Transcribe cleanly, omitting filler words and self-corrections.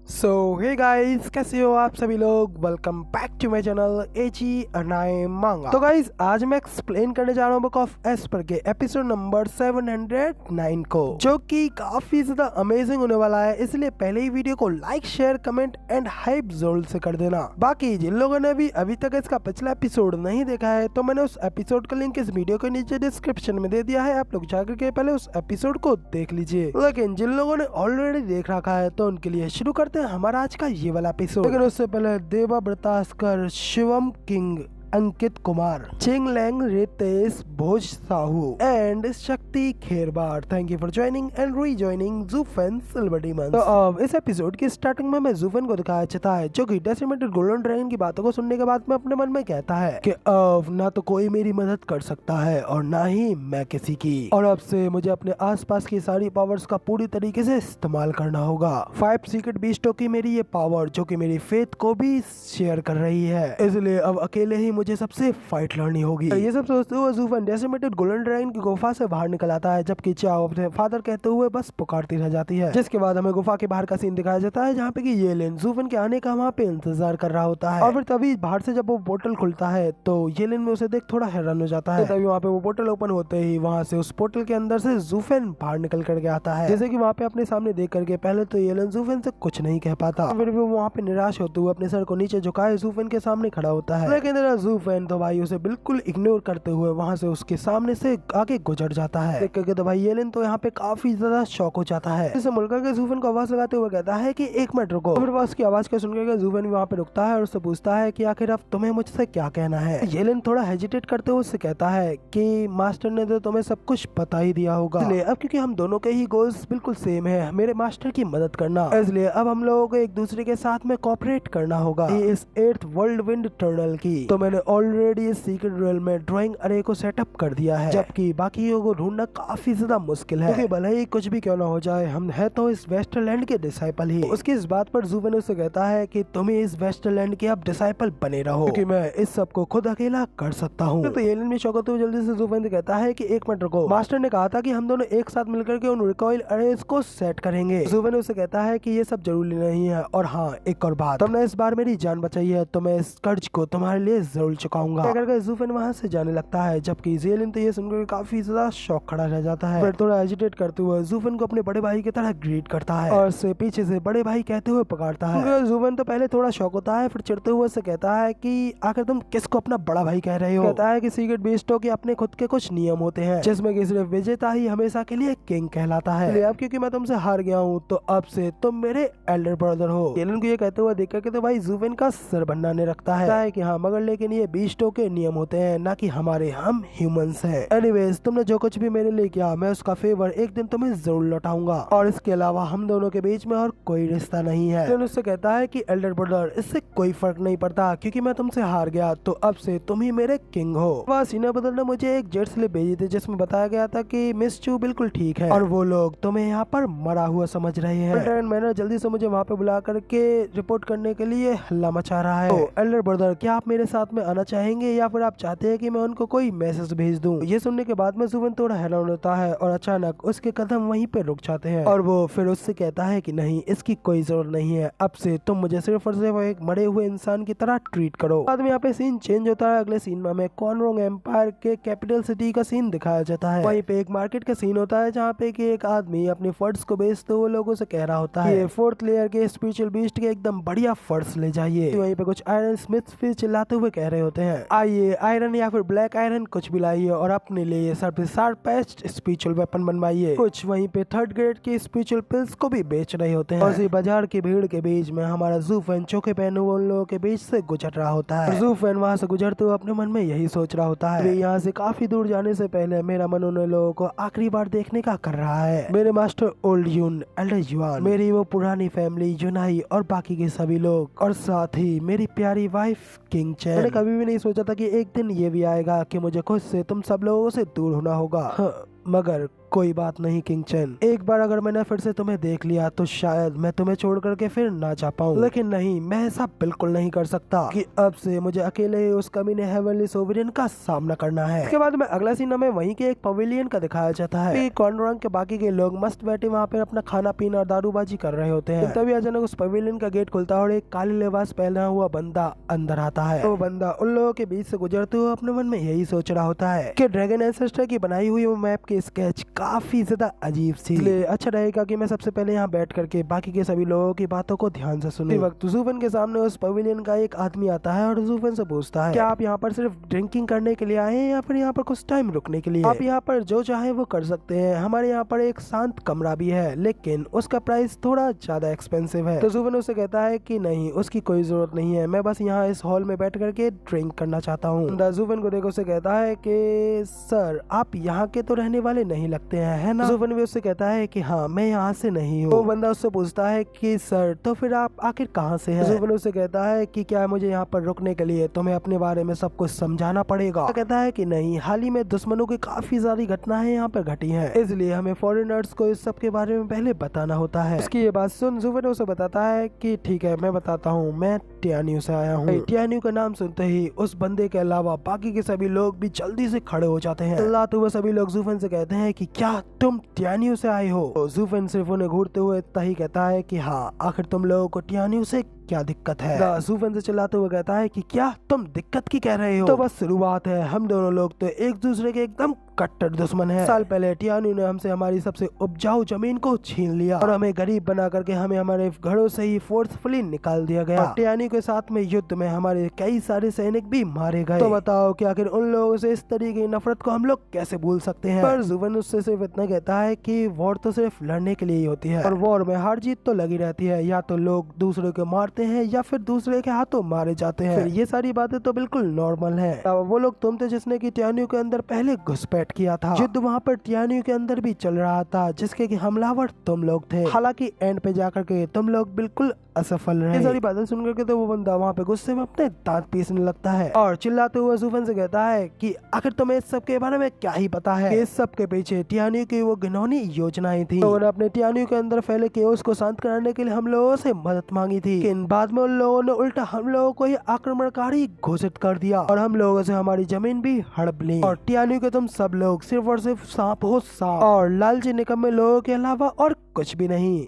सो hey guys, कैसे हो आप सभी लोग। Welcome back to my channel एची अनाए मांगा। तो गाइस, आज मैं एक्सप्लेन करने जा रहा हूँ बुक ऑफ एस्पर के एपिसोड नंबर 709 को, जो कि काफी ज्यादा अमेजिंग होने वाला है। इसलिए पहले ही वीडियो को like, share, comment and hype जरूर से कर देना। बाकी जिन लोगों ने भी अभी तक इसका पिछला एपिसोड नहीं देखा है, तो मैंने उस एपिसोड का लिंक इस वीडियो के नीचे डिस्क्रिप्शन में दे दिया है। आप लोग जाकर के पहले उस एपिसोड को देख लीजिए। लेकिन जिन लोगों ने ऑलरेडी देख रखा है, तो उनके लिए शुरू करते हैं हमारा आज का ये वाला एपिसोड। लेकिन उससे पहले Deva Bratasker, Shivam King, Ankit Kumar, Chinglang, Ritesh Bhoj Sahu and Shakti Kherbar, thank you for joining and rejoining जूफेन सिल्वर डीमंस। तो अब इस एपिसोड की स्टार्टिंग में हमें जूफेन को दिखाया जाता है, जो कि डेसिमेटेड गोल्डन ड्रैगन की बातों को सुनने के बाद में अपने मन में कहता है कि अब ना तो कोई मेरी मदद कर सकता है और ना ही मैं किसी की, और अब से मुझे अपने आसपास की सारी पावर्स का पूरी तरीके से इस्तेमाल करना होगा। 5 सीक्रेट बीस्टों की मेरी ये पावर, जो कि मेरी फेथ को भी शेयर कर रही है, इसलिए अब अकेले ही मुझे सबसे फाइट लड़नी होगी। ये सब सोचते हुए जूफेन डेसिमेटेड गोल्डन ड्रैगन की गुफा से बाहर निकल आता है, जबकि चाओ अपने फादर कहते हुए बस पुकारती रह जाती है। जिसके बाद हमें गुफा के बाहर का सीन दिखाया जाता है, जहाँ पे कि येलेन जूफेन के आने का वहाँ पे इंतजार कर रहा होता है। और फिर तभी बाहर से जब वो पोर्टल खुलता है, तो येलेन में उसे देख थोड़ा हैरान हो जाता है। तभी वहाँ पे वो पोर्टल ओपन होते ही वहाँ से उस पोर्टल के अंदर से जूफेन बाहर निकल करके आता है। जैसे कि वहाँ पे अपने सामने देख करके पहले तो येलेन जूफेन से कुछ नहीं कह पाता, फिर भी वहाँ पे निराश होते हुए अपने सर को नीचे झुकाए जूफेन के सामने खड़ा होता है। लेकिन जूफेन तो भाई उसे बिल्कुल इग्नोर करते हुए वहाँ से उसके सामने से आगे गुजर जाता है। देख करके तो भाई येलेन तो यहाँ पे काफी ज्यादा शॉक हो जाता है। इसे मुड़ करके जूफेन को आवाज लगाते हुए कहता है कि 1 मिनट रुको। फिर वह उसकी आवाज को सुनकर जूफेन वहाँ पे रुकता है और उससे पूछता है कि आखिर अब तुम्हें मुझसे क्या कहना है। येलेन थोड़ा हेजिटेट करते हुए उससे कहता है कि मास्टर ने तो तुम्हें सब कुछ बता ही दिया होगा, इसलिए अब क्योंकि हम दोनों के ही गोल्स बिल्कुल सेम है, मेरे मास्टर की मदद करना, इसलिए अब हम लोगों को एक दूसरे के साथ में कोऑपरेट करना होगा इस 8th वर्ल्ड विंड टनल की। तो मैंने ऑलरेडी इस सीक्रेट रॉयल में ड्राइंग अरे को सेटअप कर दिया है, जबकि बाकियों को ढूंढना काफी ज्यादा मुश्किल है, क्योंकि भले ही कुछ भी क्यों ना हो जाए, हम है तो इस वेस्टरलैंड के डिसाइपल ही। उसकी इस बात पर जूफेन उससे कहता है कि तुम इस वेस्टरलैंड के अब डिसाइपल बने रहो, क्योंकि मैं इस सब को खुद अकेला कर सकता हूँ। तो येलेन भी शौक होते हुए जल्दी से जूफेन से कहता है कि 1 मिनट रुको, मास्टर ने कहा था कि हम दोनों एक साथ मिलकर के उन रिकॉइल अरेज को सेट करेंगे। जूफेन उससे कहता है कि ये सब जरूरी नहीं है, और हाँ एक और बात, तुमने इस बार मेरी जान बचाई है, तो मैं इस कर्ज को तुम्हारे लिए जरूर चुकाऊंगा। जूफेन वहाँ से जाने लगता है, जबकि येलेन तो ये सुनकर काफी ज्यादा शौक खड़ा रह जाता है। फिर थोड़ा एजिटेट करते हुए जूफेन को अपने बड़े भाई की तरह ग्रीट करता है और से पीछे से बड़े भाई कहते हुए पकड़ता है। जूफेन तो पहले थोड़ा शौक होता है, फिर चिढ़ते हुए से कहता है कि आखिर तुम किसको अपना बड़ा भाई कह रहे हो। कहता है कि सीक्रेट बीस्टों के अपने खुद के कुछ नियम होते हैं, जिसमें कि सिर्फ विजेता ही हमेशा के लिए किंग कहलाता है। अब क्योंकि मैं तुमसे हार गया हूँ, तो अब से तुम मेरे एल्डर ब्रदर हो। येलेन को ये कहते हुए देख करके तो भाई जूफेन का सर बनाने रखता है कि हाँ, मगर लेकिन ये बीस्टों के नियम होते हैं, ना कि हमारे, हम ह्यूमंस हैं। एनीवेज, तुमने जो कुछ भी मेरे लिए किया, मैं उसका फेवर एक दिन तुम्हें जरूर लौटाऊंगा, और इसके अलावा हम दोनों के बीच में और कोई रिश्ता नहीं है। तो उससे कहता है कि एल्डर ब्रदर, इससे कोई फर्क नहीं पड़ता, क्योंकि मैं तुमसे हार गया, तो अब से तुम ही मेरे किंग हो। वह सीनियर ब्रदर ने मुझे एक जेट स्लिप भेजी थी, जिसमें बताया गया था कि मिस चू बिल्कुल ठीक है, और वो लोग तुम्हें यहाँ पर मरा हुआ समझ रहे हैं। मैंने जल्दी से मुझे वहाँ पे बुला करके रिपोर्ट करने के लिए हल्ला मचा रहा है। तो एल्डर ब्रदर, क्या आप मेरे साथ में आना चाहेंगे, या फिर आप चाहते हैं कि मैं उनको कोई मैसेज भेज दूं? ये सुनने के बाद में जूफेन थोड़ा हैरान होता है, और अचानक उसके कदम वहीं पे रुक जाते हैं, और वो फिर उससे कहता है कि नहीं, इसकी कोई जरूरत नहीं है, अब से तुम मुझे सिर्फ और सिर्फ एक मरे हुए इंसान की तरह ट्रीट करो। बाद में यहाँ पे सीन चेंज होता है। अगले सीन में हमें कॉनरोंग एम्पायर के कैपिटल सिटी का सीन दिखाया जाता है। वहीं पे एक मार्केट का सीन होता है, जहाँ पे कि एक आदमी अपने फर्श को बेचते हुए लोगों से कह रहा होता है 4th लेयर के स्पिरिचुअल बीस्ट के एकदम बढ़िया फर्श ले जाइए। वहीं पे कुछ आयरन स्मिथ्स फिर चिल्लाते हुए कह रहे होते हैं, आइए आयरन या फिर ब्लैक आयरन कुछ भी लाइए, और अपने लिए सबसे शार्पेस्ट स्पिरिचुअल वेपन बनवाइए। कुछ वहीं पे 3rd ग्रेड के स्पिरिचुअल पिल्स को भी बेच रहे होते हैं। और इसी बाजार की भीड़ के बीच में हमारा जूफेन चोखे पहने हुए उन लोगों के बीच से गुजर रहा होता है। जूफेन वहाँ से गुजरते हुए अपने मन में यही सोच रहा होता है, यहाँ से काफी दूर जाने से पहले मेरा मन उन लोगों को आखिरी बार देखने का कर रहा है। मेरे मास्टर ओल्ड यून, एल्डर युआन, मेरी वो पुरानी फैमिली जुनाई और बाकी के सभी लोग, और साथ ही मेरी प्यारी वाइफ किंग चैन। मैंने कभी भी नहीं सोचा था कि एक दिन ये भी आएगा कि मुझे खुद से तुम सब लोगों से दूर होना होगा, मगर कोई बात नहीं किंग चैन, एक बार अगर मैंने फिर से तुम्हें देख लिया तो शायद मैं तुम्हें छोड़ करके फिर ना जा पाऊँ, लेकिन नहीं, मैं ऐसा बिल्कुल नहीं कर सकता कि अब से मुझे अकेले ही उस कमीने हेवनली सोवरेन का सामना करना है। इसके बाद में अगला सीन हमें वहीं के एक पवेलियन का दिखाया जाता है। कॉर्नरॉन्ग के बाकी के लोग मस्त बैठे वहाँ पे अपना खाना पीना और दारूबाजी कर रहे होते हैं। तभी अचानक उस पवेलियन का गेट खुलता है और एक काली लिबास पहना हुआ बंदा अंदर आता है। वो बंदा उन लोगों के बीच से गुजरते हुए अपने मन में यही सोच रहा होता है कि ड्रैगन एंसेस्टर की बनाई हुई वो मैप के स्केच काफी ज्यादा अजीब सी, इसलिए अच्छा रहेगा कि मैं सबसे पहले यहाँ बैठ करके बाकी के सभी लोगों की बातों को ध्यान से सुनूं। इस वक्त ज़ूफन के सामने उस पवेलियन का एक आदमी आता है और ज़ूफन से पूछता है, क्या आप यहाँ पर सिर्फ ड्रिंकिंग करने के लिए आए हैं या फिर यहाँ पर कुछ टाइम रुकने के लिए? आप यहाँ पर जो चाहे वो कर सकते हैं, हमारे यहाँ पर एक शांत कमरा भी है, लेकिन उसका प्राइस थोड़ा ज्यादा एक्सपेंसिव है। तो ज़ूफन उसे कहता है कि नहीं, उसकी कोई जरूरत नहीं है, मैं बस यहाँ इस हॉल में बैठ करके ड्रिंक करना चाहता हूँ। ज़ूफन को देखो उसे कहता है कि सर आप यहाँ के तो रहने वाले नहीं लगते हैं, है ना? ज़ूफन भी उससे कहता है कि हाँ, मैं यहाँ से नहीं हूँ। वो बंदा उससे पूछता है कि सर तो फिर आप आखिर कहाँ से हैं? ज़ूफन उससे कहता है कि क्या मुझे यहाँ पर रुकने के लिए तुम्हें अपने बारे में सब कुछ समझाना पड़ेगा? वो कहता है कि नहीं, हाल ही में दुश्मनों की काफी सारी घटनाएं यहाँ पर घटी हैं, इसलिए हमें फॉरेनर्स को इस सब के बारे में पहले बताना होता है। उसकी ये बात सुन ज़ूफन उसे बताता है कि ठीक है, मैं बताता हूँ, मैं टियान्यू से आया हूँ। टियान्यू का नाम सुनते ही उस बंदे के अलावा बाकी के सभी लोग भी जल्दी से खड़े हो जाते हैं। तो वो सभी लोग ज़ूफन से कहते हैं कि क्या तुम टियान्यू से आए हो? तो ज़ूफन सिर्फ उन्हें घूरते हुए इतना ही कहता है कि हाँ, आखिर तुम लोगों को टियान्यू से क्या दिक्कत है? ज़ूफन से चिल्लाते हुए कहता है कि क्या तुम दिक्कत की कह रहे हो? तो बस शुरुआत है, हम दोनों लोग तो एक दूसरे के एकदम कट्टर दुश्मन है। साल पहले टियान्यू ने हमसे हमारी सबसे उपजाऊ जमीन को छीन लिया और हमें गरीब बना करके हमें हमारे घरों से ही फोर्सफुली निकाल दिया गया। टियान्यू के साथ में युद्ध में हमारे कई सारे सैनिक भी मारे गए। तो बताओ कि आखिर उन लोगों से इस तरीके की नफरत को हम लोग कैसे भूल सकते हैं? पर ज़ूफन उससे सिर्फ इतना कहता है कि वॉर तो सिर्फ लड़ने के लिए ही होती है और वॉर में हार जीत तो लगी रहती है, या तो लोग दूसरे को मारते हैं या फिर दूसरे के हाथों मारे जाते हैं। फिर ये सारी बातें तो बिल्कुल नॉर्मल है। वो लोग तुम थे जिसने की टियान्यू के अंदर पहले घुसपैठ किया था। युद्ध वहाँ पर टियान्यू के अंदर भी चल रहा था, जिसके कि हमलावर तुम लोग थे। हालांकि एंड पे जाकर के तुम लोग बिल्कुल असफल रहे। ये सारी बातें सुन करके तो वो बंदा वहाँ पे गुस्से में अपने दांत पीसने लगता है और चिल्लाते हुए ज़ूफन से कहता है कि आखिर तुम्हें इस सब के बारे में क्या ही पता है? इस सब के पीछे टियान्यू की वो घिनौनी योजनाएं थी। तो अपने टियान्यू के अंदर फैले केओस को शांत कराने के लिए हम लोगों से मदद मांगी थी, लेकिन बाद में उन लोगों ने उल्टा हम लोगों को ही आक्रमणकारी घोषित कर दिया और हम लोगों से हमारी जमीन भी हड़प ली। और टियान्यू के तुम सब लोग सिर्फ और सिर्फ सांप हो सांप और लालची निकम्मे लोगों के अलावा और कुछ भी नहीं।